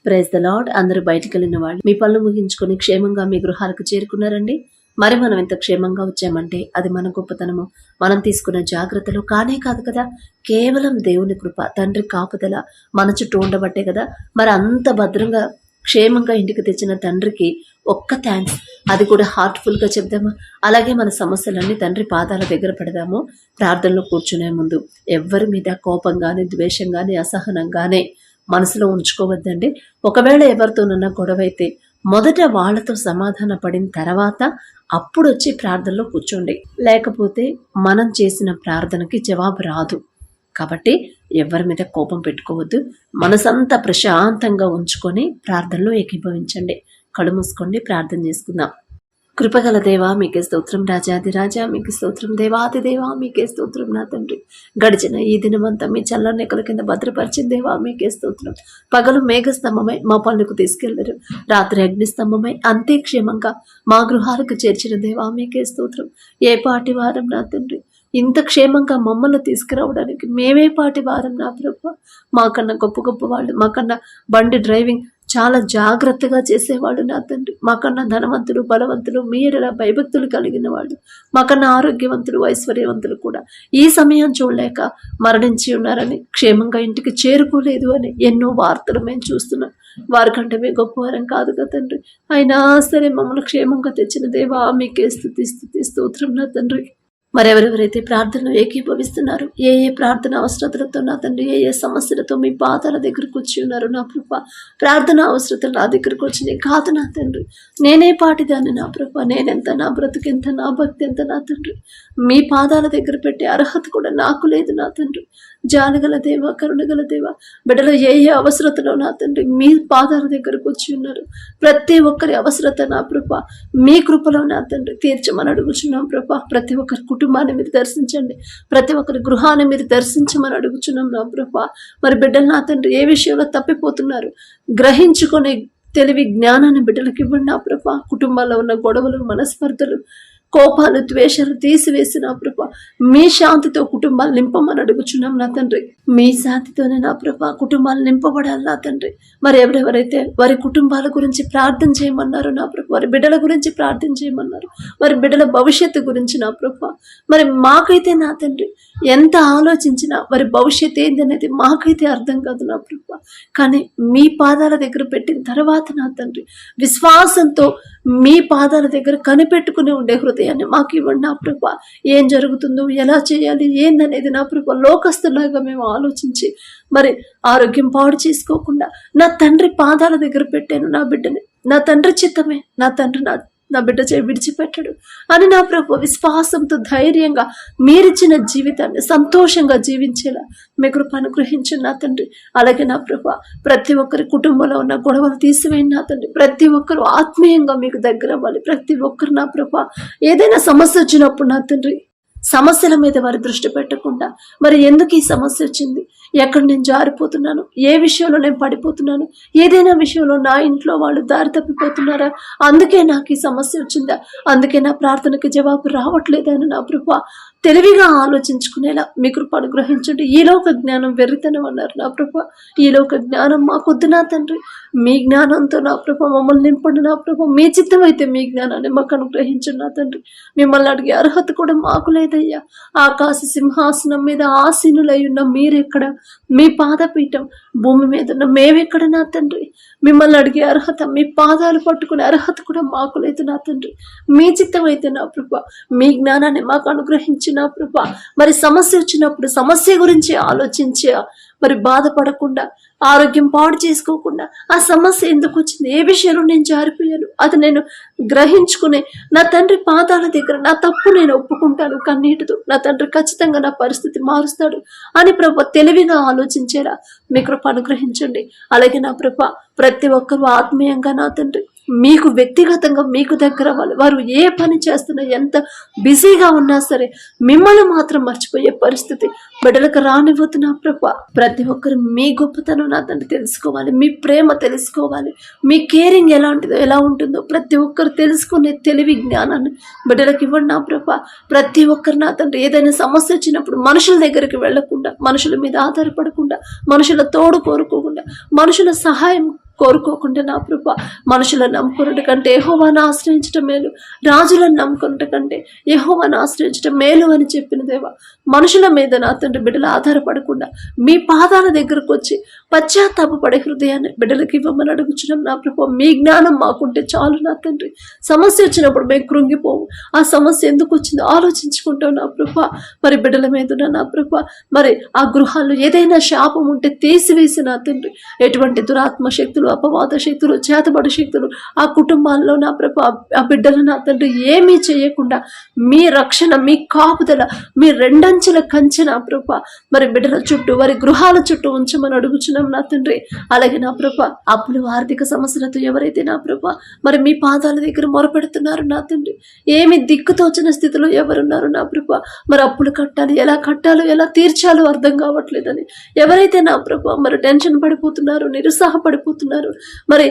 Praise the lord. అందరూ బయటికి వెళ్ళిన వాళ్ళు మీ పనులు ముగించుకొని క్షేమంగా మీ గృహాలకు చేరుకున్నారండి. మరి మనం ఎంత క్షేమంగా వచ్చామంటే అది మన గొప్పతనము, మనం తీసుకున్న జాగ్రత్తలు కానే కాదు కదా, కేవలం దేవుని కృప, తండ్రి కాపుదల మన చుట్టూ ఉండబట్టే కదా. మరి అంత భద్రంగా క్షేమంగా ఇంటికి తెచ్చిన తండ్రికి ఒక్క థ్యాంక్స్, అది కూడా హార్ట్ఫుల్ గా చెప్దామా? అలాగే మన సమస్యలన్నీ తండ్రి పాదాల దగ్గర పెడదాము. ప్రార్థనలో కూర్చునే ముందు ఎవరి మీద కోపంగానే, ద్వేషంగానే, అసహనంగానే మనసులో ఉంచుకోవద్దండి. ఒకవేళ ఎవరితోనన్నా గొడవ అయితే మొదట వాళ్ళతో సమాధాన పడిన తర్వాత అప్పుడు వచ్చి ప్రార్థనలో కూర్చోండి. లేకపోతే మనం చేసిన ప్రార్థనకి జవాబు రాదు. కాబట్టి ఎవరి మీద కోపం పెట్టుకోవద్దు. మనసంతా ప్రశాంతంగా ఉంచుకొని ప్రార్థనలో ఏకీభవించండి. కళ్ళు మూసుకోండి, ప్రార్థన చేసుకుందాం. కృపగల దేవా మీకే స్తోత్రం, రాజాది రాజా మీకే స్తోత్రం, దేవాది దేవా మీకే స్తోత్రం. నా తండ్రి, గడిచిన ఈ దినమంతా మీ చల్లని నెక్కల కింద భద్రపరిచిన దేవా మీకే స్తోత్రం. పగలు మేఘస్తంభమై మా పనులకు తీసుకెళ్లారు, రాత్రి అగ్నిస్తంభమై అంతే క్షేమంగా మా గృహాలకు చేర్చిన దేవా మీకే స్తోత్రం. ఏ పాటి వారం నా తండ్రి, ఇంత క్షేమంగా మమ్మల్ని తీసుకురావడానికి మేమే పాటి వారం నా ప్రభు. మాకన్నా గొప్ప గొప్ప వాళ్ళు, మాకన్నా బండి డ్రైవింగ్ చాలా జాగ్రత్తగా చేసేవాళ్ళు నా తండ్రి, మాకన్నా ధనవంతులు, బలవంతులు, మీరల భయభక్తులు కలిగిన వాళ్ళు, మాకన్నా ఆరోగ్యవంతులు, ఐశ్వర్యవంతులు కూడా ఈ సమయం చూడలేక మరణించి ఉన్నారని, క్షేమంగా ఇంటికి చేరుకోలేదు అని ఎన్నో వార్తలు మేము చూస్తున్నాం. వారికంటే మేము గొప్పవారం కాదు కదా తండ్రి, అయినా సరే మమ్మల్ని క్షేమంగా తెచ్చిన దేవా మీకే స్తుతి స్తుతి స్తోత్రం నా తండ్రి. మరెవరెవరైతే ప్రార్థనలు ఏకీభవిస్తున్నారు, ఏ ఏ ప్రార్థన అవసరతలతో నా తండ్రి, ఏ ఏ సమస్యలతో మీ పాదాల దగ్గరకు వచ్చి ఉన్నారు నా ప్రభ, ప్రార్థన అవసరతలు నా దగ్గరకు వచ్చినాయి కాదు నా తండ్రి, నేనే పాటిదాన్ని నా ప్రభ, నేనెంత, నా బ్రతుకెంత, నా భక్తి ఎంత నా తండ్రి, మీ పాదాల దగ్గర పెట్టే అర్హత కూడా నాకు లేదు నా తండ్రి. జాలిగల దేవ, కరుణగల దేవ, బిడ్డలో ఏ ఏ అవసరతలో నా తండ్రి మీ పాదాల దగ్గరకు వచ్చి ఉన్నారు. ప్రతి ఒక్కరి అవసరత నా ప్రభ మీ కృపలో నా తండ్రి తీర్చమని అడుగుచున్నాం ప్రభ. ప్రతి ఒక్కరి కుటుంబాన్ని మీరు దర్శించండి, ప్రతి ఒక్కరి గృహాన్ని మీరు దర్శించమని అడుగుచున్నాం నా ప్రభ. మరి బిడ్డలు నా తండ్రి ఏ విషయంలో తప్పిపోతున్నారు, గ్రహించుకునే తెలివి, జ్ఞానాన్ని బిడ్డలకు ఇవ్వండి నా ప్రభ. కుటుంబాల్లో ఉన్న గొడవలు, మనస్పర్ధలు, కోపాలు, ద్వేషాలు తీసివేసి నా ప్రభ మీ శాంతితో కుటుంబాలు నింపమని అడుగుచున్నాం నా తండ్రి. మీ శాంతితోనే నా ప్రభ కుటుంబాలు నింపబడాలి నా తండ్రి. మరి ఎవరెవరైతే వారి కుటుంబాల గురించి ప్రార్థన చేయమన్నారు నా ప్రభ, వారి బిడ్డల గురించి ప్రార్థన చేయమన్నారు, వారి బిడ్డల భవిష్యత్తు గురించి నా ప్రభ, మరి మాకైతే నా తండ్రి ఎంత ఆలోచించినా వారి భవిష్యత్తు ఏంది అనేది మాకైతే అర్థం కాదు నా ప్రభ. కానీ మీ పాదాల దగ్గర పెట్టిన తర్వాత నా తండ్రి విశ్వాసంతో మీ పాదాల దగ్గర కనిపెట్టుకుని ఉండే హృదయాన్ని మాకు ఇవ్వండి నా ప్రభ. ఏం జరుగుతుందో, ఎలా చేయాలి, ఏందనేది నా ప్రభ లోకస్తులాగా మేము ఆలోచించి మరి ఆరోగ్యం పాడు చేసుకోకుండా నా తండ్రి పాదాల దగ్గర పెట్టాను నా బిడ్డని. నా తండ్రి చిత్తమే, నా తండ్రి నా బిడ్డ చేయి విడిచిపెట్టడు అని నా ప్రభు విశ్వాసంతో ధైర్యంగా మీరిచ్చిన జీవితాన్ని సంతోషంగా జీవించేలా మీ కృప అనుగ్రహించండి నా తండ్రి. అలాగే నా ప్రభు ప్రతి ఒక్కరి కుటుంబంలో ఉన్న గొడవలు తీసివేయండి నా తండ్రి. ప్రతి ఒక్కరు ఆత్మీయంగా మీకు దగ్గర అవ్వాలి. ప్రతి ఒక్కరు నా ప్రభు ఏదైనా సమస్య వచ్చినప్పుడు నా తండ్రి సమస్యల మీద వారి దృష్టి పెట్టకుండా మరి ఎందుకు ఈ సమస్య వచ్చింది, ఎక్కడ నేను జారిపోతున్నాను, ఏ విషయంలో నేను పడిపోతున్నాను, ఏదైనా విషయంలో నా ఇంట్లో వాళ్ళు దారి తప్పిపోతున్నారా, అందుకే నాకు ఈ సమస్య వచ్చిందా, అందుకే నా ప్రార్థనకి జవాబు రావట్లేదని నా ప్రభు తెలివిగా ఆలోచించుకునేలా మీ కృప అనుగ్రహించండి. ఈ లోక జ్ఞానం వెర్రితనం అన్నారు నా ప్రభు, ఈ లోక జ్ఞానం మాకొద్దు నా తండ్రి. మీ జ్ఞానంతో నా ప్రభు మమ్మల్ని నింపండి నా ప్రభు. మీ చిత్తం అయితే మీ జ్ఞానాన్ని మాకు అనుగ్రహించండి నా తండ్రి. మిమ్మల్ని అడిగే అర్హత కూడా మాకు లేదయ్యా. ఆకాశ సింహాసనం మీద ఆసీనులై ఉన్న మీరెక్కడ, మీ పాదపీఠం భూమి మీద ఉన్న మేమెక్కడ నా తండ్రి. మిమ్మల్ని అడిగే అర్హత, మీ పాదాలు పట్టుకునే అర్హత కూడా మాకు లేదు నా తండ్రి. మీ చిత్తం అయితే నా ప్రభ మీ జ్ఞానాన్ని మాకు అనుగ్రహించి నా ప్రభ మరి సమస్య వచ్చినప్పుడు సమస్య గురించి ఆలోచించి మరి బాధపడకుండా, ఆరోగ్యం పాడు చేసుకోకుండా ఆ సమస్య ఎందుకు వచ్చింది, ఏ విషయంలో నేను జారిపోయాను అది నేను గ్రహించుకునే నా తండ్రి పాదాల దగ్గర నా తప్పు నేను ఒప్పుకుంటాను కన్నీటితో. నా తండ్రి ఖచ్చితంగా నా పరిస్థితి మారుస్తాడు అని ప్రభు తెలివిగా ఆలోచించేలా మీ కృప అనుగ్రహించండి. అలాగే నా ప్రభ ప్రతి ఒక్కరూ ఆత్మీయంగా నా తండ్రి మీకు వ్యక్తిగతంగా మీకు దగ్గర అవ్వాలి. వారు ఏ పని చేస్తున్నా, ఎంత బిజీగా ఉన్నా సరే మిమ్మల్ని మాత్రం మర్చిపోయే పరిస్థితి బిడ్డలకు రానివ్వతున్నా ప్రభా. ప్రతి ఒక్కరు మీ గొప్పతనం నా తండ్రి తెలుసుకోవాలి, మీ ప్రేమ తెలుసుకోవాలి, మీ కేరింగ్ ఎలాంటిదో ఎలా ఉంటుందో ప్రతి ఒక్కరు తెలుసుకునే తెలివి జ్ఞానాన్ని బిడ్డలకు ఇవ్వండి నా ప్రభా. ప్రతి ఒక్కరు నా తండ్రి ఏదైనా సమస్య వచ్చినప్పుడు మనుషుల దగ్గరికి వెళ్లకుండా, మనుషుల మీద ఆధారపడకుండా, మనుషుల తోడు కోరుకోకుండా, మనుషుల సహాయం కోరుకోకుండా నా ప్రభా మనుషులను నమ్ముకున్నట్టు కంటే యెహోవాను ఆశ్రయించటం మేలు, రాజులను నమ్ముకున్నట్టు కంటే యెహోవాను ఆశ్రయించటం మేలు అని చెప్పిన దేవా, మనుషుల మీద నా తండ్రి బిడ్డలు ఆధారపడకుండా మీ పాదాల దగ్గరకు వచ్చి పశ్చాత్తాపపడే హృదయాన్ని బిడ్డలకి ఇవ్వమని అడుగుచున్నాం నా ప్రభా. మీ జ్ఞానం మాకుంటే చాలు నా తండ్రి. సమస్య వచ్చినప్పుడు మేము కృంగిపోము, ఆ సమస్య ఎందుకు వచ్చిందో ఆలోచించుకుంటాం నా ప్రభా. మరి బిడ్డల మీద నా ప్రభా, మరి ఆ గృహాల్లో ఏదైనా శాపం ఉంటే తీసివేసి నా తండ్రి, ఎటువంటి దురాత్మ శక్తులు, అపవాద శక్తులు, చేతబడి శక్తులు ఆ కుటుంబాల్లో నా ప్రభా, ఆ బిడ్డలు నా తండ్రి ఏమీ చేయకుండా మీ రక్షణ, మీ కాపుదల, మీ రెండంచెల కంచె నా ప్రభా మరి బిడ్డల చుట్టూ, వారి గృహాల చుట్టూ ఉంచమని అడుగుచున్నాం నా తండ్రి. అలాగే నా ప్రభా అప్పులు, ఆర్థిక సమస్యలతో ఎవరైతే నా ప్రభా మరి మీ పాదాల దగ్గర మొరపెడుతున్నారు నా తండ్రి, ఏమి దిక్కుతోచిన స్థితిలో ఎవరున్నారు నా ప్రభా, మరి అప్పులు కట్టాలి, ఎలా కట్టాలో ఎలా తీర్చాలో అర్థం కావట్లేదని ఎవరైతే నా ప్రభా మరి టెన్షన్ పడిపోతున్నారు, నిరుత్సాహపడిపోతున్నారు, మరి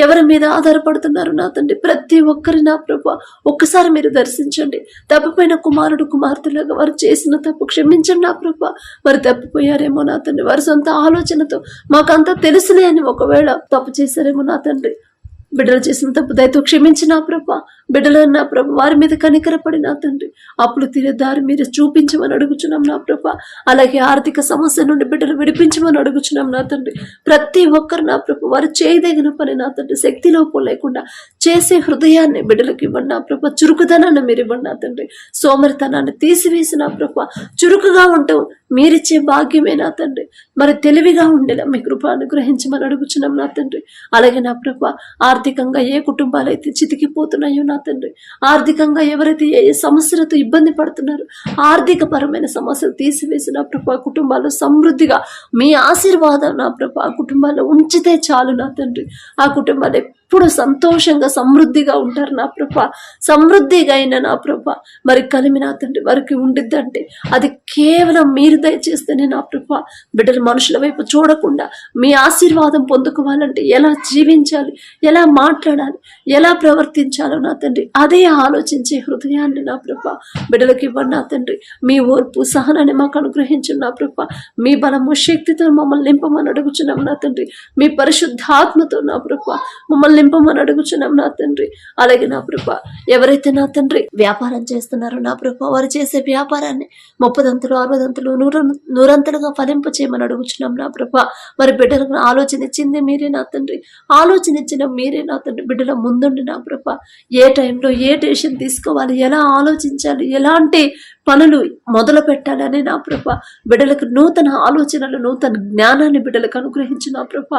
ఎవరి మీద ఆధారపడుతున్నారు నా తండ్రి, ప్రతి ఒక్కరి నా ప్రభా ఒక్కసారి మీరు దర్శించండి. తప్పిపోయిన కుమారుడు, కుమార్తెలాగా వారు చేసిన తప్పు క్షమించండి నా ప్రభా. మరి తప్పిపోయారేమో నా తండ్రి, వారి సొంత ఆలోచనతో మాకంతా తెలుసులే అని ఒకవేళ తప్పు చేశారేమో నా తండ్రి, బిడ్డలు చేసిన తప్పు దయతో క్షమించి నా ప్రభా. బిడ్డలు నా ప్రభ వారి మీద కనికరపడి నా తండ్రి అప్పులు తీరే దారి మీరు చూపించమని అడుగుచున్నాం నా ప్రభా. అలాగే ఆర్థిక సమస్య నుండి బిడ్డలు విడిపించమని అడుగుచున్నాం నా తండ్రి. ప్రతి ఒక్కరు నా ప్రభ వారు చేయదగిన పని నా తండ్రి శక్తి లోపం లేకుండా చేసే హృదయాన్ని బిడ్డలకు ఇవ్వండి నా ప్రభ. చురుకుదనాన్ని మీరు ఇవ్వండి నా తండ్రి. సోమరితనాన్ని తీసివేసి నా ప్రభ చురుకుగా ఉంటాం మీరిచ్చే భాగ్యమే నా తండ్రి. మరి తెలివిగా ఉండేలా మీ కృప అనుగ్రహించమని అడుగుచున్నాం నా తండ్రి. అలాగే నా ప్రభ ఆర్థికంగా ఏ కుటుంబాలు అయితే చితికిపోతున్నాయో నా తండ్రి, ఆర్థికంగా ఎవరైతే ఏ సమస్యలతో ఇబ్బంది పడుతున్నారో ఆర్థిక పరమైన సమస్యలు తీసివేసి నా ప్రభ కుటుంబాల్లో సమృద్ధిగా మీ ఆశీర్వాదం నా ప్రభ కుటుంబాల్లో ఉంచితే చాలు నా తండ్రి. ఆ కుటుంబాలు ఎప్పుడు సంతోషంగా సమృద్ధిగా ఉంటారు నా ప్రభ. సమృద్ధిగా అయిన నా ప్రభ మరి కలిమి నా తండ్రి వారికి ఉండిద్దంటే అది కేవలం మీరు దయచేస్తేనే నా ప్రభ. బిడ్డలు మనుషుల వైపు చూడకుండా మీ ఆశీర్వాదం పొందుకోవాలంటే ఎలా జీవించాలి, ఎలా మాట్లాడాలి, ఎలా ప్రవర్తించాలో నా తండ్రి అదే ఆలోచించే హృదయాన్ని నా ప్రభ బిడ్డలకు ఇవ్వండి నా తండ్రి. మీ ఓర్పు సహనాన్ని మాకు అనుగ్రహించండి నా ప్రభ. మీ బలము శక్తితో మమ్మల్ని నింపమని అడుగుచున్నాం నా తండ్రి. మీ పరిశుద్ధాత్మతో నా ప్రభ మమ్మల్ని నింపమని అడుగుచున్నాం నా తండ్రి. అలాగే నా ప్రభ ఎవరైతే నా తండ్రి వ్యాపారం చేస్తున్నారో నా ప్రభ వారు చేసే వ్యాపారాన్ని 30 దంతులు 60 దంతులు 100 ఫలింప చేయమని అడుగుచున్నాం నా ప్రభ. మరి బిడ్డలకు ఆలోచన ఇచ్చింది మీరే నా తండ్రి, ఆలోచన ఇచ్చిన మీరే నా తండ్రి. బిడ్డల ముందుండి నా ప్రభ ఏ టైంలో ఏ డెసిషన్ తీసుకోవాలి, ఎలా ఆలోచించాలి, ఎలాంటి పనులు మొదలు పెట్టాలని నా ప్రభ బిడ్డలకు నూతన ఆలోచనలు, నూతన జ్ఞానాన్ని బిడ్డలకు అనుగ్రహించు నా ప్రభ.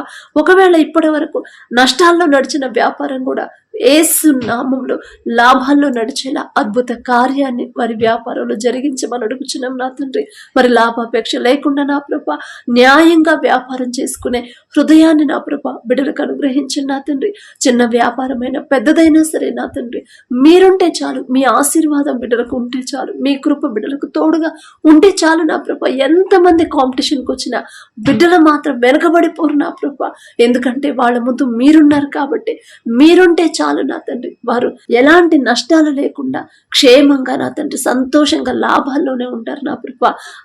ఒకవేళ ఇప్పటి వరకు నష్టాల్లో నడిచిన వ్యాపారం కూడా యేసు నామములో లాభాల్లో నడిచేలా అద్భుత కార్యాన్ని వారి వ్యాపారంలో జరిగించమని అడుగుచున్నాం నా తండ్రి. మరి లాభాపేక్ష లేకుండా నా ప్రభ న్యాయంగా వ్యాపారం చేసుకునే హృదయాన్ని నా ప్రభ బిడ్డలకు అనుగ్రహించండి నా తండ్రి. చిన్న వ్యాపారమైనా పెద్దదైనా సరే నా తండ్రి మీరుంటే చాలు, మీ ఆశీర్వాదం బిడ్డలకు ఉంటే చాలు, మీ కృప బిడ్డలకు తోడుగా ఉంటే చాలు నా ప్రభ. ఎంతమంది కాంపిటీషన్కి వచ్చినా బిడ్డలు మాత్రం వెనకబడిపోరు నా ప్రభ. ఎందుకంటే వాళ్ళ ముందు మీరున్నారు కాబట్టి, మీరుంటే చాలు నా తండ్రి. వారు ఎలాంటి నష్టాలు లేకుండా క్షేమంగా నా తండ్రి సంతోషంగా లాభాల్లోనే ఉంటారు నా ప్రభ.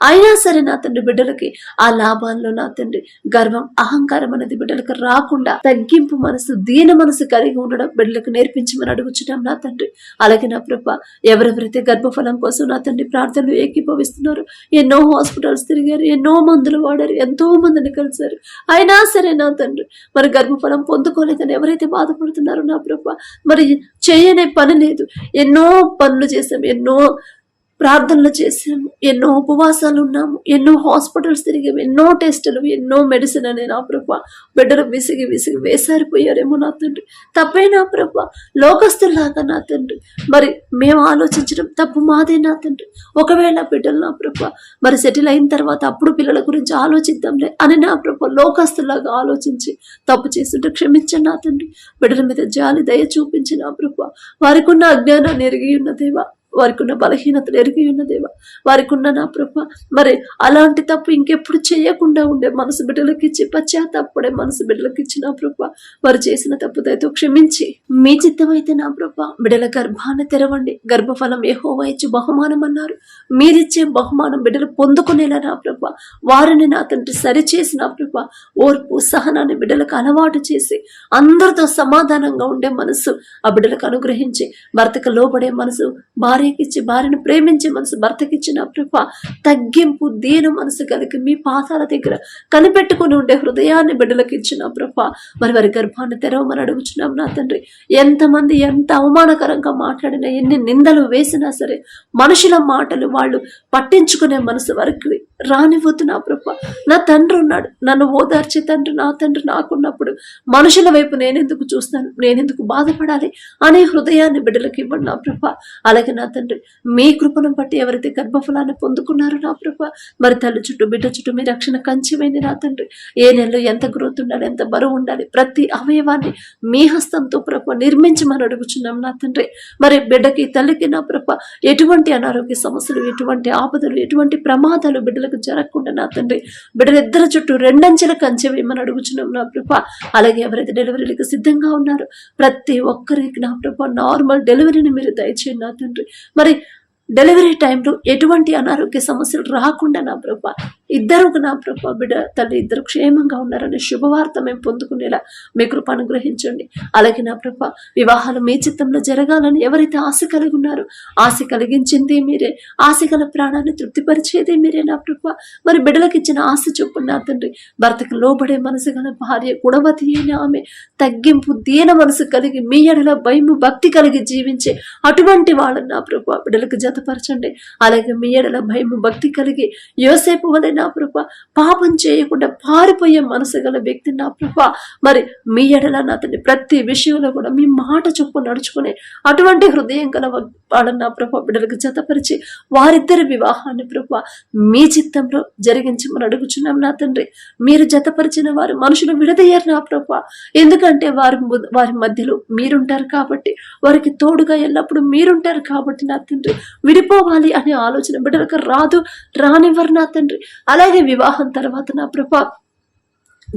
అయినా సరే నా తండ్రి బిడ్డలకి ఆ లాభాల్లో నా తండ్రి గర్వం, అహంకారం అనేది బిడ్డలకు రాకుండా తగ్గింపు మనసు, దీన మనసు కలిగి ఉండడం బిడ్డలకు నేర్పించమని అడుగుచున్నాం నా తండ్రి. అలాగే నా ప్రభ ఎవరెవరైతే గర్భఫలం కోసం నా తండ్రి ప్రార్థనలు ఏకీభవిస్తున్నారు, ఎన్నో హాస్పిటల్స్ తిరిగారు, ఎన్నో మందులు వాడారు, ఎంతో మందిని కలిశారు, అయినా సరే నా తండ్రి మరి గర్భఫలం పొందుకోలేదని ఎవరైతే బాధపడుతున్నారో నా ప్రభ మరి చేయనే పని లేదు. ఎన్నో పనులు చేసాము, ఎన్నో ప్రార్థనలు చేసాము, ఎన్నో ఉపవాసాలు ఉన్నాము, ఎన్నో హాస్పిటల్స్ తిరిగాము, ఎన్నో టెస్టులు, ఎన్నో మెడిసిన్ అనే నా ప్రభ బిడ్డలు విసిగి వేసారిపోయారేమో నా తండ్రి. తప్పే నా ప్రభ, లోకస్తులాగా నా తండ్రి మరి మేము ఆలోచించడం తప్పు మాదే నా తండ్రి. ఒకవేళ బిడ్డలు నా ప్రభ మరి సెటిల్ అయిన తర్వాత అప్పుడు పిల్లల గురించి ఆలోచిద్దాంలే అని నా ప్రభ లోకస్తులాగా ఆలోచించి తప్పు చేస్తుంటే క్షమించండి నా తండ్రి. బిడ్డల మీద జాలి దయ చూపించి నా ప్రభ వారికి ఉన్న అజ్ఞానాన్ని ఎరిగి ఉన్న దేవా వారికి ఉన్న బలహీనతలు ఎరిగి ఉన్న దేవా, వారికి ఉన్న నా ప్రభా మరి అలాంటి తప్పు ఇంకెప్పుడు చేయకుండా ఉండే మనసు బిడ్డలకు ఇచ్చి, పశ్చాత్తాపడే మనసు బిడ్డలకు ఇచ్చి నా ప్రభా వారు చేసిన తప్పు దయతో క్షమించి, మీ చిత్తమైతే నా ప్రభా బిడ్డల గర్భాన్ని తెరవండి. గర్భఫలం యెహోవా ఇచ్చు బహుమానం అన్నారు. మీరిచ్చే బహుమానం బిడ్డలు పొందుకునేలా నా ప్రభా వారిని నా తండ్రి సరిచేసి నా ప్రభా ఓర్పు సహనాన్ని బిడ్డలకు అలవాటు చేసి అందరితో సమాధానంగా ఉండే మనసు ఆ బిడ్డలకు అనుగ్రహించి, భర్తకు లోబడే మనసు భార్యకిచ్చి, భార్యను ప్రేమించే మనసు భర్తకిచ్చి నా ప్రభా తగ్గింపు దీన మనసు కలిగి మీ పాదాల దగ్గర కనిపెట్టుకుని ఉండే హృదయాన్ని బిడ్డలకు ఇచ్చిన ప్రభా మరి వారి గర్భాన్ని తెరవమని అడుగుచున్నాం నా తండ్రి. ఎంతమంది ఎంత అవమానకరంగా మాట్లాడినా, ఎన్ని నిందలు వేసినా సరే మనుషుల మాటలు వాళ్ళు పట్టించుకునే మనసు వారికి రానివ్వద్దు నా ప్రభా. నా తండ్రి ఉన్నాడు, నన్ను ఓదార్చే తండ్రి నా తండ్రి నాకున్నప్పుడు మనుషుల వైపు నేనెందుకు చూస్తాను, నేనెందుకు బాధపడాలి అనే హృదయాన్ని బిడ్డలకు ఇవ్వండి నా ప్రభా. అలాగే నా తండ్రి మీ కృపను బట్టి ఎవరైతే గర్భఫలాన్ని పొందుకున్నారో నా ప్రభా మరి తల్లి చుట్టూ బిడ్డ చుట్టూ మీ రక్షణ కంచివైంది నా తండ్రి. ఏ నెలలో ఎంత గ్రోత్ ఉండాలి, ఎంత బరువు ఉండాలి, ప్రతి అవయవాన్ని మీ హస్తంతో ప్రభా నిర్మించమని అడుగుచున్నాం నా తండ్రి. మరి బిడ్డకి తల్లికి నా ప్రభా ఎటువంటి అనారోగ్య సమస్యలు, ఎటువంటి ఆపదలు, ఎటువంటి ప్రమాదాలు బిడ్డలకు జరగకుండా నా తండ్రి బిడ్డలిద్దరి చుట్టూ రెండంచెల కంచె వేయమని అడుగుచున్నాం నా ప్రభా. అలాగే ఎవరైతే డెలివరీలకు సిద్ధంగా ఉన్నారో ప్రతి ఒక్కరికి నా ప్రభా నార్మల్ డెలివరీని మీరు దయచేయండి నా తండ్రి. మరి డెలివరీ టైంలో ఎటువంటి అనారోగ్య సమస్యలు రాకుండా నా ప్రభా ఇద్దరు నా ప్రభా బిడ్డ తల్లి ఇద్దరు క్షేమంగా ఉన్నారనే శుభవార్త మేము పొందుకునేలా మీ కృప అనుగ్రహించండి. అలాగే నా ప్రభా వివాహాలు మీ చిత్తంలో జరగాలని ఎవరైతే ఆశ కలిగి ఉన్నారో ఆశ కలిగించింది మీరే, ఆశ గల ప్రాణాన్ని తృప్తిపరిచేది మీరే నా ప్రభా. మరి బిడ్డలకు ఇచ్చిన ఆశ చొప్పున నా తండ్రి భర్తకు లోబడే మనసు గల భార్య, గుణవతి అయిన ఆమె, తగ్గింపు దీన మనసు కలిగి మీ ఎడల భయము భక్తి కలిగి జీవించే అటువంటి వాళ్ళని నా ప్రభా బిడ్డలకు జతపరచండి. అలాగే మీ ఎడల భయము భక్తి కలిగి యోసేపు వలె నా ప్రభా పాపం చేయకుండా పారిపోయే మనసు గల వ్యక్తి నా ప్రభా మరి మీ ఎడల నా తండ్రి ప్రతి విషయంలో కూడా మీ మాట చొప్పు నడుచుకునే అటువంటి హృదయం గల వాళ్ళని నా ప్రభా బిడ్డలకు జతపరిచి వారిద్దరి వివాహాన్ని ప్రభా మీ చిత్తంలో జరిగించమని అడుగుచున్నాం నా తండ్రి. మీరు జతపరిచిన వారు మనుషులు విడదయ్యారు నా ప్రభా, ఎందుకంటే వారి మధ్యలో మీరుంటారు కాబట్టి, వారికి తోడుగా ఎల్లప్పుడూ మీరుంటారు కాబట్టి నా తండ్రి విడిపోవాలి అనే ఆలోచన బిడ్డలకు రానివ్వరు నా తండ్రి. అలాగే వివాహం తర్వాత నా ప్రభా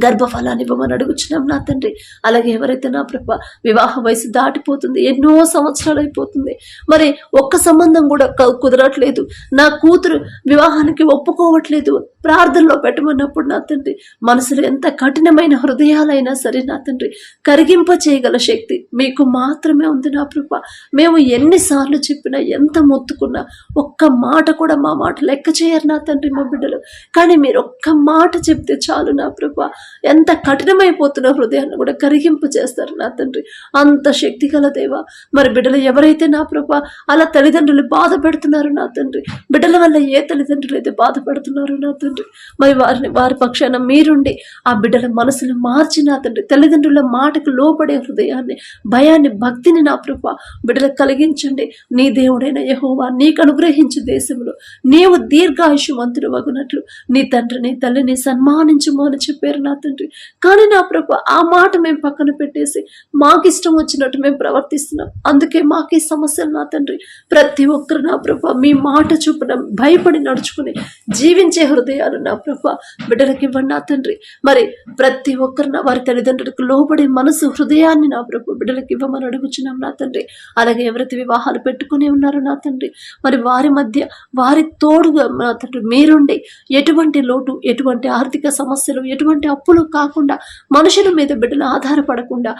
గర్భఫలాన్ని ఇవ్వమని అడుగుచున్నాం నా తండ్రి. అలాగే ఎవరైతే నా ప్రభా వివాహ వయసు దాటిపోతుంది, ఎన్నో సంవత్సరాలు అయిపోతుంది, మరి ఒక్క సంబంధం కూడా కుదరట్లేదు, నా కూతురు వివాహానికి ఒప్పుకోవట్లేదు, ప్రార్థనలో పెట్టమన్నప్పుడు నా తండ్రి మనసులో ఎంత కఠినమైన హృదయాలైనా సరే నా తండ్రి కరిగింప చేయగల శక్తి మీకు మాత్రమే ఉంది నా ప్రభా. మేము ఎన్నిసార్లు చెప్పినా, ఎంత మొత్తుకున్నా ఒక్క మాట కూడా మా మాట లెక్క చేయరు నా తండ్రి మా బిడ్డలు. కానీ మీరు ఒక్క మాట చెప్తే చాలు నా ప్రభా ఎంత కఠినమైపోతున్న హృదయాన్ని కూడా కరిగింపు చేస్తారు నా తండ్రి. అంత శక్తి గల దేవా. మరి బిడ్డలు ఎవరైతే నా ప్రభా అలా తల్లిదండ్రులు బాధ పెడుతున్నారు నా తండ్రి, బిడ్డల వల్ల ఏ తల్లిదండ్రులు అయితే బాధపడుతున్నారు నా తండ్రి, మరి వారి పక్షాన మీరుండి ఆ బిడ్డల మనసును మార్చి నా తండ్రి తల్లిదండ్రుల మాటకు లోపడే హృదయాన్ని, భయాన్ని, భక్తిని నా ప్రభా బిడ్డలకు కలిగించండి. నీ దేవుడైన యెహోవా నీకు అనుగ్రహించు దేశంలో నీవు దీర్ఘాయుష్మంతుడు వగునట్లు నీ తండ్రిని తల్లిని సన్మానించుము అని చెప్పారు నా తండ్రి. కానీ నా ప్రభా ఆ మాట మేము పక్కన పెట్టేసి మాకు ఇష్టం వచ్చినట్టు మేము ప్రవర్తిస్తున్నాం. అందుకే మాకే సమస్యలు నా తండ్రి. ప్రతి ఒక్కరు నా ప్రభా మీ మాట చొప్పున భయపడి నడుచుకుని జీవించే హృదయాలు నా ప్రభా బిడ్డలకు ఇవ్వండి నా తండ్రి. మరి ప్రతి ఒక్కరు వారి తల్లిదండ్రులకు లోబడే మనసు, హృదయాన్ని నా ప్రభు బిడ్డలకు ఇవ్వమని అడుగుచున్నాం నా తండ్రి. అలాగే ఎవరైతే వివాహాలు పెట్టుకుని ఉన్నారో నా తండ్రి, మరి వారి మధ్య వారి తోడుగా నా తండ్రి మీరుండి ఎటువంటి లోటు, ఎటువంటి ఆర్థిక సమస్యలు, ఎటువంటి అప్పులు కాకుండా, మనుషుల మీద బిడ్డలు ఆధారపడకుండా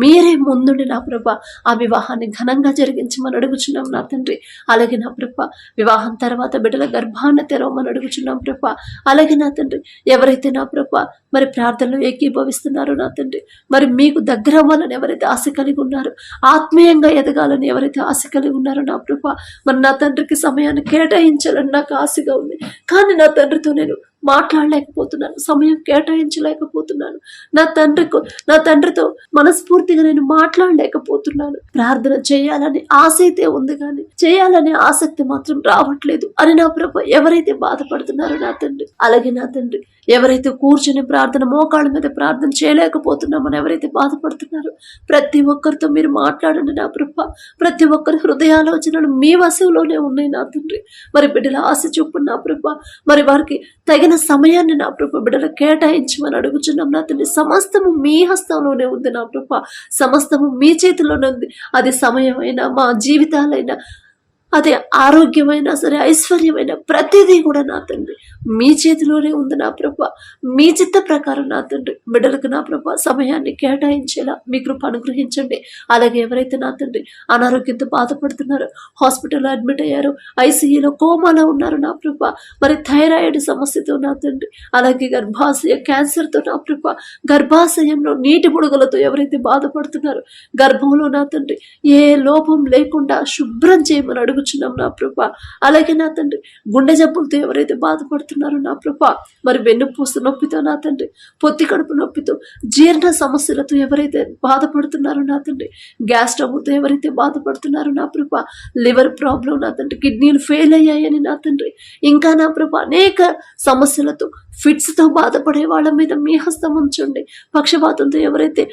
మీరే ముందుండి నా ప్రభా ఆ వివాహాన్ని ఘనంగా జరిగించమని అడుగుచున్నాం నా తండ్రి. అలాగే నా ప్రభా వివాహం తర్వాత బిడ్డల గర్భాన్ని తెరవమని అడుగుచున్నాం ప్రభా. అలాగే నా తండ్రి ఎవరైతే నా ప్రభా మరి ప్రార్థనలు ఏకీభవిస్తున్నారో నా తండ్రి, మరి మీకు దగ్గర అవ్వాలని ఎవరైతే ఆశ కలిగి ఉన్నారో, ఆత్మీయంగా ఎదగాలని ఎవరైతే ఆశ కలిగి ఉన్నారో నా ప్రభా మరి నా తండ్రికి సమయాన్ని కేటాయించాలని నాకు ఆశగా ఉంది. కానీ నా తండ్రితో నేను మాట్లాడలేకపోతున్నాను, సమయం కేటాయించలేకపోతున్నాను. నా తండ్రితో మనస్ఫూర్తిగా నేను మాట్లాడలేకపోతున్నాను. ప్రార్థన చేయాలని ఆశ అయితే ఉంది కానీ చేయాలనే ఆసక్తి మాత్రం రావట్లేదు అని నా ప్రభు ఎవరైతే బాధపడుతున్నారో నా తండ్రి, అలాగే నా తండ్రి ఎవరైతే కూర్చుని ప్రార్థన మోకాళ్ళ మీద ప్రార్థన చేయలేకపోతున్నామని ఎవరైతే బాధపడుతున్నారో ప్రతి ఒక్కరితో మీరు మాట్లాడండి నా ప్రభ. ప్రతి ఒక్కరి హృదయాలోచనలు మీ వశంలోనే ఉన్నాయి నా తండ్రి. మరి బిడ్డల ఆశ చూపు నా ప్రభ, మరి వారికి తగిన సమయాన్ని నా ప్రభ బిడ్డలు కేటాయించమని అడుగుచున్నాం నా తండ్రి. సమస్తము మీ హస్తంలోనే ఉంది నా ప్రభ, సమస్తము మీ చేతిలోనే ఉంది. అది సమయమైనా మా జీవితాలైనా, అదే ఆరోగ్యమైనా సరే, ఐశ్వర్యమైన ప్రతిదీ కూడా నా తండ్రి మీ చేతిలోనే ఉంది నా ప్రభ. మీ చిత్త ప్రకారం నా తండ్రి బిడ్డలకు నా ప్రభ సమయాన్ని కేటాయించేలా మీ కృప అనుగ్రహించండి. అలాగే ఎవరైతే నా తండ్రి అనారోగ్యంతో బాధపడుతున్నారో, హాస్పిటల్లో అడ్మిట్ అయ్యారో, ఐసీయూలో కోమాలో ఉన్నారు నా ప్రభ, మరి థైరాయిడ్ సమస్యతో నా తండ్రి, అలాగే గర్భాశయ క్యాన్సర్తో నా ప్రభ, గర్భాశయంలో నీటి బుడగలతో ఎవరైతే బాధపడుతున్నారో, గర్భంలో నా తండ్రి ఏ లోపం లేకుండా శుభ్రం చేయమని అడుగుచున్నాం నా ప్రభ. అలాగే నా తండ్రి గుండె జబ్బులతో ఎవరైతే బాధపడుతున్నారో నా ప్రభ, మరి వెన్నుపూస నొప్పితో నా తండ్రి, పొత్తి కడుపు నొప్పితో, జీర్ణ సమస్యలతో ఎవరైతే బాధపడుతున్నారో నా తండ్రి, గ్యాస్ ట్రబుల్తో ఎవరైతే బాధపడుతున్నారో నా ప్రభ, లివర్ ప్రాబ్లం నా తండ్రి, కిడ్నీలు ఫెయిల్ అయ్యాయని నా తండ్రి, ఇంకా నా ప్రభ అనేక సమస్యలతో, ఫిట్స్తో బాధపడే వాళ్ళ మీద మీ హస్తం ఉంచండి. పక్షపాతంతో ఎవరైతే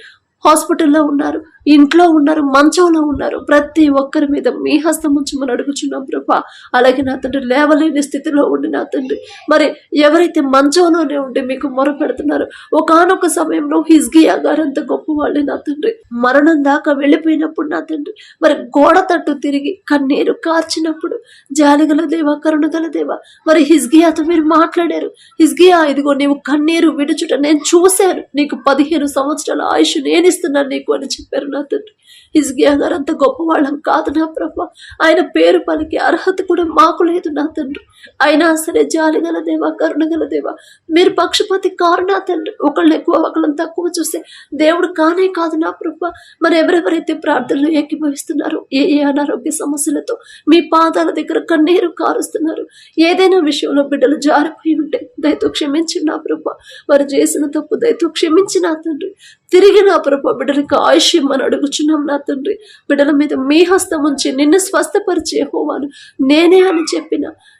హాస్పిటల్లో ఉన్నారు, ఇంట్లో ఉన్నారు, మంచంలో ఉన్నారు, ప్రతి ఒక్కరి మీద మీ హస్తం ఉంచమని అడుగుచున్నాం ప్రభా. అలాగే నా తండ్రి లేవలేని స్థితిలో ఉండి నా తండ్రి, మరి ఎవరైతే మంచంలోనే ఉండి మీకు మొర పెడుతున్నారు, ఒకానొక సమయంలో హిజ్కియా గారు అంత గొప్పవాళ్ళే నా తండ్రి, మరణం దాకా వెళ్ళిపోయినప్పుడు నా తండ్రి, మరి గోడ తట్టు తిరిగి కన్నీరు కార్చినప్పుడు జాలిగల దేవా, కరుణగల దేవా, మరి హిజ్కియాతో మీరు మాట్లాడారు. హిజ్కియా, ఇదిగో నీవు కన్నీరు విడుచుట నేను చూశాను, నీకు 15 సంవత్సరాల ఆయుష్ నేను ఇస్తున్నాను నీకు అని చెప్పారు నా తండ్రి. హిజ్కియా గారు అంత గొప్పవాళ్ళం కాదు నా ప్రభా, ఆయన పేరు పలికి అర్హత కూడా మాకు లేదు నా తండ్రి. అయినా సరే జాలిగల దేవా, కరుణగల దేవా, మీరు పక్షపాతి కారు నా తండ్రి. ఒకళ్ళని ఎక్కువ ఒకళ్ళని తక్కువ చూసే దేవుడు కానే కాదు నా ప్రభా. మరి ఎవరెవరైతే ప్రార్థనలు ఏకీభవిస్తున్నారు, ఏ ఏ అనారోగ్య సమస్యలతో మీ పాదాల దగ్గర కన్నీరు కారుస్తున్నారు, ఏదైనా విషయంలో బిడ్డలు జారిపోయి ఉంటే దయతో క్షమించి నా ప్రభా, వారు చేసిన తప్పు దయతో క్షమించి నా తండ్రి, తిరిగి నా ప్రభా బిడ్డలకు ఆయుష్యం అని అడుగుచున్నాం నా తండ్రి. బిడ్డల మీద మీ హస్తం ఉంచి నిన్ను స్వస్థపరిచే యెహోవాను నేనే అని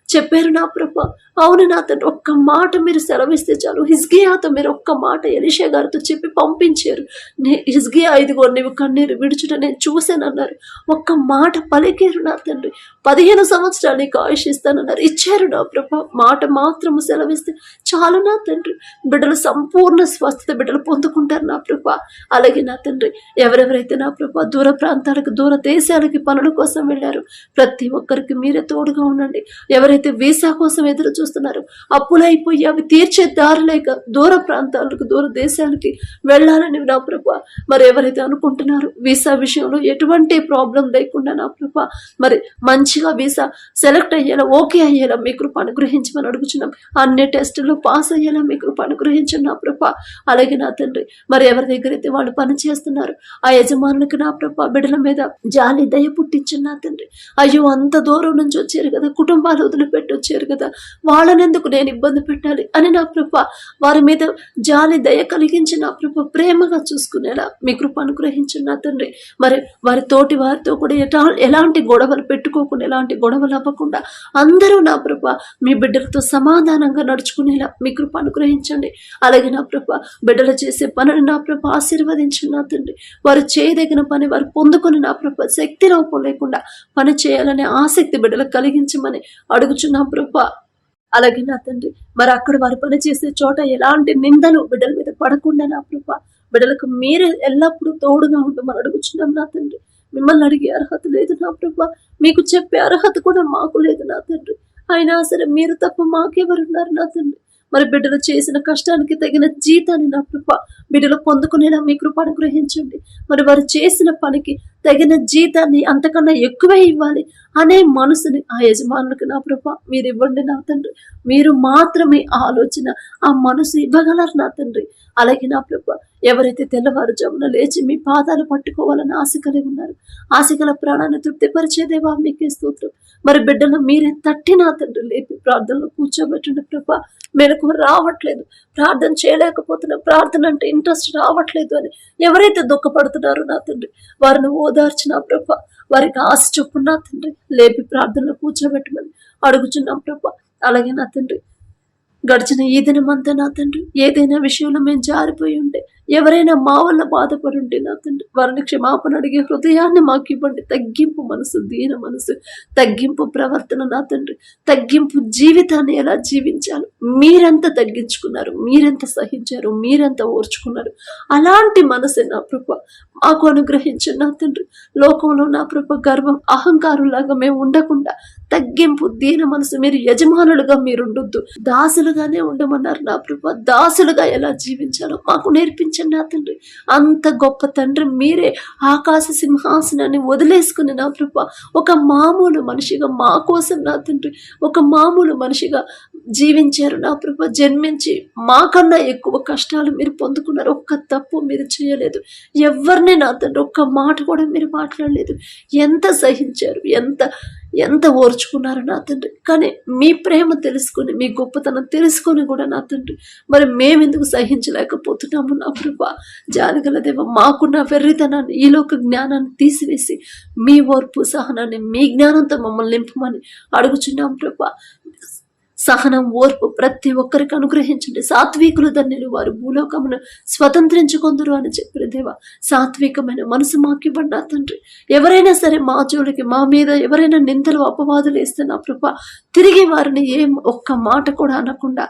చెప్పారు నా ప్రభా. అవును నా తండ్రి, ఒక్క మాట మీరు సెలవిస్తే చాలు. హిజ్కియాతో మీరు ఒక్క మాట ఎలీషా గారితో చెప్పి పంపించారు. హిజ్కియా, ఇదిగో నీవు కన్నీరు విడుచుట నేను చూశానన్నారు. ఒక్క మాట పలికారు నా తండ్రి. 15 సంవత్సరాలు నీకు ఆయుష్ ఇస్తానన్నారు, ఇచ్చారు నా ప్రభా. మాట మాత్రము సెలవిస్తే చాలు నా తండ్రి. బిడ్డలు సంపూర్ణ స్వస్థత బిడ్డలు పొందుకుంటారు నా ప్రభా. అలాగే నా తండ్రి, ఎవరెవరైతే నా ప్రభా దూర ప్రాంతాలకు, దూర దేశాలకి పనుల కోసం వెళ్ళారు, ప్రతి ఒక్కరికి మీరే తోడుగా ఉండండి. ఎవరైతే వీసా కోసం ఎదురు చూస్తున్నారు, అప్పులైపోయి అవి తీర్చే దారి లేక దూర ప్రాంతాలకు, దూర దేశాలకి వెళ్ళాలని నా ప్రభా, మరి ఎవరైతే అనుకుంటున్నారు వీసా విషయంలో ఎటువంటి ప్రాబ్లం లేకుండా నా ప్రభా, మరి మంచిగా వీసా సెలెక్ట్ అయ్యేలా, ఓకే అయ్యేలా మీ కృప అనుగ్రహించమని అడుగుచున్నాం. అన్ని టెస్టులు పాస్ అయ్యేలా మీ కృప అనుగ్రహించండి నా ప్రభా. అలాగే నా తండ్రి, మరి ఎవరి దగ్గర అయితే వాళ్ళు పని చేస్తున్నారు, ఆ యజమానులకి నా ప్రభా బిడ్డల మీద జాలి దయ పుట్టించండి నా తండ్రి. అయ్యో, అంత దూరం నుంచి వచ్చారు కదా, కుటుంబాలు వదిలిపెట్టి వచ్చారు కదా, వాళ్ళని ఎందుకు నేను ఇబ్బంది పెట్టాలి అని నా ప్రభా వారి మీద జాలి దయ కలిగించి నా ప్రభా ప్రేమగా చూసుకునేలా మీ కృప అనుగ్రహించండి నా తండ్రి. మరి వారి తోటి వారితో కూడా ఎలాంటి గొడవలు పెట్టుకోకుండా, ఎలాంటి గొడవలు అవ్వకుండా అందరూ నా ప్రభా మీ బిడ్డలతో సమాధానంగా నడుచుకునేలా మీ కృప అనుగ్రహించండి. అలాగే నా ప్రభా బిడ్డలు చేసే పనిని నా ప్రభా ఆశీర్వదించండి నా తండ్రి. వారు చేయదగిన పని వారు పొందుకొని నా ప్రభా శక్తి లోపం లేకుండా పని చేయాలనే ఆసక్తి బిడ్డలకు కలిగించమని అడుగుచున్నాం ప్రభా. అలాగే నా తండ్రి, మరి అక్కడ వారు పని చేసే చోట ఎలాంటి నిందలు బిడ్డల మీద పడకుండా నా ప్రభా బిడ్డలకు మీరే ఎల్లప్పుడూ తోడుగా ఉండమని అడుగుచున్నాం నా తండ్రి. మిమ్మల్ని అడిగే అర్హత లేదు నా ప్రభా, మీకు చెప్పే అర్హత కూడా మాకు లేదు నా తండ్రి. అయినా సరే మీరు తప్ప మాకెవరున్నారు నా తండ్రి. మరి బిడ్డలు చేసిన కష్టానికి తగిన జీతాన్ని నా కృప బిడ్డలు పొందుకునేలా మీ కృప అనుగ్రహించండి. మరి వారు చేసిన పనికి తగిన జీతాన్ని అంతకన్నా ఎక్కువే ఇవ్వాలి అనే మనసుని ఆ యజమానులకు నా కృప మీరు ఇవ్వండి నా తండ్రి. మీరు మాత్రమే ఆలోచన, ఆ మనసు ఇవ్వగలరు నా తండ్రి. అలాగే నా ప్రభ, ఎవరైతే తెల్లవారుజామున లేచి మీ పాదాలు పట్టుకోవాలని ఆశ కలిగి ఉన్నారు, ఆశగల ప్రాణాన్ని తృప్తిపరిచేదేవా మీకే స్తోత్రం. మరి బిడ్డలు మీరే తట్టి నా తండ్రి లేపి ప్రార్థనలో కూర్చోబెట్టండి ప్రభా. మెలకు రావట్లేదు, ప్రార్థన చేయలేకపోతున్నా, ప్రార్థన అంటే ఇంట్రెస్ట్ రావట్లేదు అని ఎవరైతే దుఃఖపడుతున్నారో నా తండ్రి వారిని ఓదార్చిన ప్రభా, వారికి ఆశ చొప్పున నా తండ్రి లేపి ప్రార్థనలో కూర్చోబెట్టమని అడుగుచున్నాం ప్రభా. అలాగే నా తండ్రి, గడిచిన ఈ దినమంతా నా తండ్రి ఏదైనా విషయంలో మేము జారిపోయి ఉంటే, ఎవరైనా మా వల్ల బాధపడి ఉంటే నా తండ్రి వారిని క్షమాపణ అడిగే హృదయాన్ని మాకు ఇవ్వండి. తగ్గింపు మనసు, దీన మనసు, తగ్గింపు ప్రవర్తన నా తండ్రి, తగ్గింపు జీవితాన్ని ఎలా జీవించాలి మీరెంత తగ్గించుకున్నారు, మీరెంత సహించారు, మీరెంత ఓర్చుకున్నారు. అలాంటి మనసే నా ప్రభు మాకు అనుగ్రహించండి నా తండ్రి. లోకంలో నా ప్రభు గర్వం, అహంకారులాగా మేము ఉండకుండా తగ్గింపు, దీన మనసు, మీరు యజమానులుగా మీరుండొద్దు, దాసులుగానే ఉండమన్నారు నా ప్రభు. దాసులుగా ఎలా జీవించాలో మాకు నేర్పించండి నా తండ్రి. అంత గొప్ప తండ్రి మీరే ఆకాశ సింహాసనాన్ని వదిలేసుకుని నా ప్రభు ఒక మామూలు మనిషిగా మా కోసం నా తండ్రి ఒక మామూలు మనిషిగా జీవించారు నా ప్రభు. జన్మించి మాకన్నా ఎక్కువ కష్టాలు మీరు పొందుకున్నారు. ఒక్క తప్పు మీరు చేయలేదు. ఎవరిని నా తండ్రి ఒక్క మాట కూడా మీరు మాట్లాడలేదు. ఎంత సహించారు, ఎంత ఓర్చుకున్నారు నా తండ్రి. కానీ మీ ప్రేమ తెలుసుకుని, మీ గొప్పతనం తెలుసుకొని కూడా నా తండ్రి మరి మేమెందుకు సహించలేకపోతున్నాము నా ప్రభా. జానగల దేవ, మాకున్న వెర్రితనాన్ని, ఈలోక జ్ఞానాన్ని తీసివేసి మీ ఓర్పు సహనాన్ని, మీ జ్ఞానంతో మమ్మల్ని నింపమని అడుగుచున్నాం ప్రభా. సహనం, ఓర్పు ప్రతి ఒక్కరికి అనుగ్రహించండి. సాత్వికులు ధన్యులు, వారు భూలోకమును స్వతంత్రించుకొందురు అని చెప్పిన దేవ, సాత్వికమైన మనసు మాకివ్వండి నా తండ్రి. ఎవరైనా సరే మా జోలికి, మా మీద ఎవరైనా నిందలు అపవాదులు వేస్తే నా ప్రభా తిరిగి వారిని ఒక్క మాట కూడా అనకుండా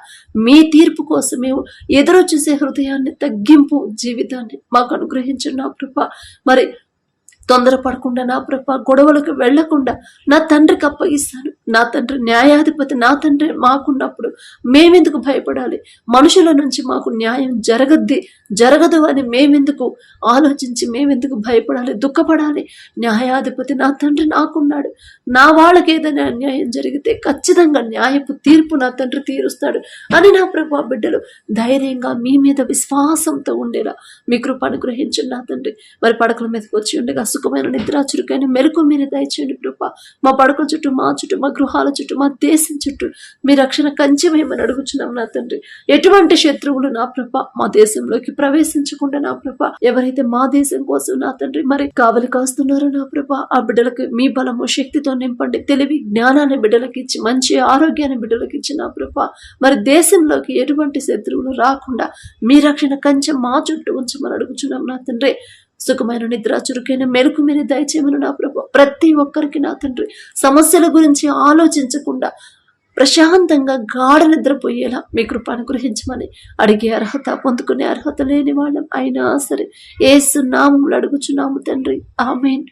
మీ తీర్పు కోసం మేము ఎదురు చూసే హృదయాన్ని, తగ్గింపు జీవితాన్ని మాకు అనుగ్రహించండి నా ప్రభా. మరి తొందరపడకుండా నా ప్రభా గొడవలకు వెళ్లకుండా నా తండ్రికి అప్పగిస్తాను. నా తండ్రి న్యాయాధిపతి, నా తండ్రి మాకున్నప్పుడు మేమెందుకు భయపడాలి? మనుషుల నుంచి మాకు న్యాయం జరగదు అని మేమెందుకు ఆలోచించి, మేమెందుకు భయపడాలి, దుఃఖపడాలి? న్యాయాధిపతి నా తండ్రి నాకున్నాడు. నా వాళ్ళకి ఏదైనా అన్యాయం జరిగితే ఖచ్చితంగా న్యాయపు తీర్పు నా తండ్రి తీరుస్తాడు అని నా ప్రభా బిడ్డలు ధైర్యంగా మీ మీద విశ్వాసంతో ఉండేలా మీ కృప అనుగ్రహించండి నా తండ్రి. మరి పడకల మీదకి వచ్చి ఉండగా సుఖమైన నిద్ర, చురుకైన మెలకు మీరు దయచేయండి ప్రభా. మా పడకల చుట్టూ, మా చుట్టూ, మా గృహాల చుట్టూ, మా దేశం చుట్టూ మీ రక్షణ కంచెమేమని అడుగుచున్నాం నా తండ్రి. ఎటువంటి శత్రువులు నా ప్రభా మా దేశంలోకి ప్రవేశించకుండా నా ప్రభా, ఎవరైతే మా దేశం కోసం నా తండ్రి మరి కావలి కాస్తున్నారో నా ప్రభా, ఆ బిడ్డలకి మీ బలము, శక్తితో నింపండి. తెలివి, జ్ఞానాన్ని బిడ్డలకి ఇచ్చి, మంచి ఆరోగ్యాన్ని బిడ్డలకి ఇచ్చి నా ప్రభా మరి దేశంలోకి ఎటువంటి శత్రువులు రాకుండా మీ రక్షణ కంచె మా చుట్టూ ఉంచమని అడుగుచున్నాం నా తండ్రి. సుఖమైన నిద్ర, చురుకైన మెలకు మీరు దయచేయమని నా ప్రభు. ప్రతి ఒక్కరికి నా తండ్రి సమస్యల గురించి ఆలోచించకుండా ప్రశాంతంగా గాఢ నిద్రపోయేలా మీ కృప అనుగ్రహించమని అడిగే అర్హత, పొందుకునే అర్హత లేని వాళ్ళం అయినా సరే యేసు నామములో అడుగుచున్నాము తండ్రి. ఆమేన్.